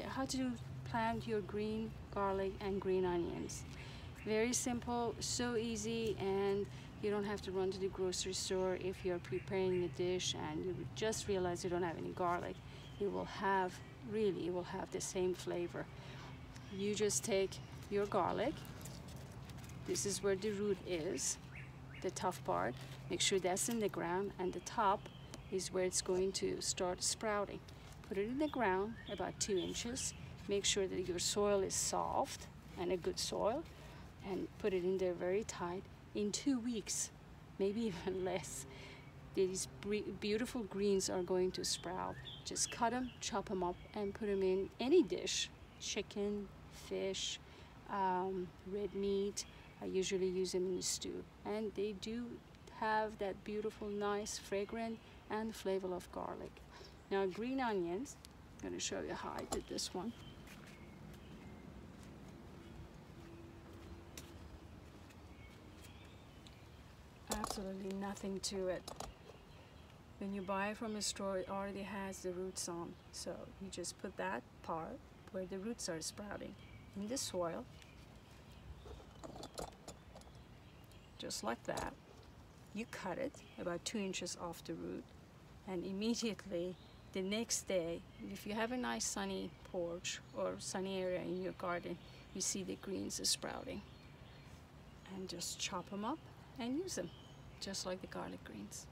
Okay, how to plant your green garlic and green onions. Very simple, so easy, and you don't have to run to the grocery store if you're preparing a dish and you just realize you don't have any garlic. It will have, really, it will have the same flavor. You just take your garlic. This is where the root is, the tough part. Make sure that's in the ground, and the top is where it's going to start sprouting. Put it in the ground about 2 inches. Make sure that your soil is soft and a good soil, and put it in there very tight. In 2 weeks, maybe even less, these beautiful greens are going to sprout. Just cut them, chop them up, and put them in any dish. Chicken, fish, red meat. I usually use them in the stew, and they do have that beautiful, nice, fragrant, and flavor of garlic. Now, green onions, I'm going to show you how I did this one. Absolutely nothing to it. When you buy it from a store, it already has the roots on. So you just put that part where the roots are sprouting in the soil, just like that. You cut it about 2 inches off the root, and immediately the next day, if you have a nice sunny porch or sunny area in your garden, you see the greens are sprouting. And just chop them up and use them, just like the garlic greens.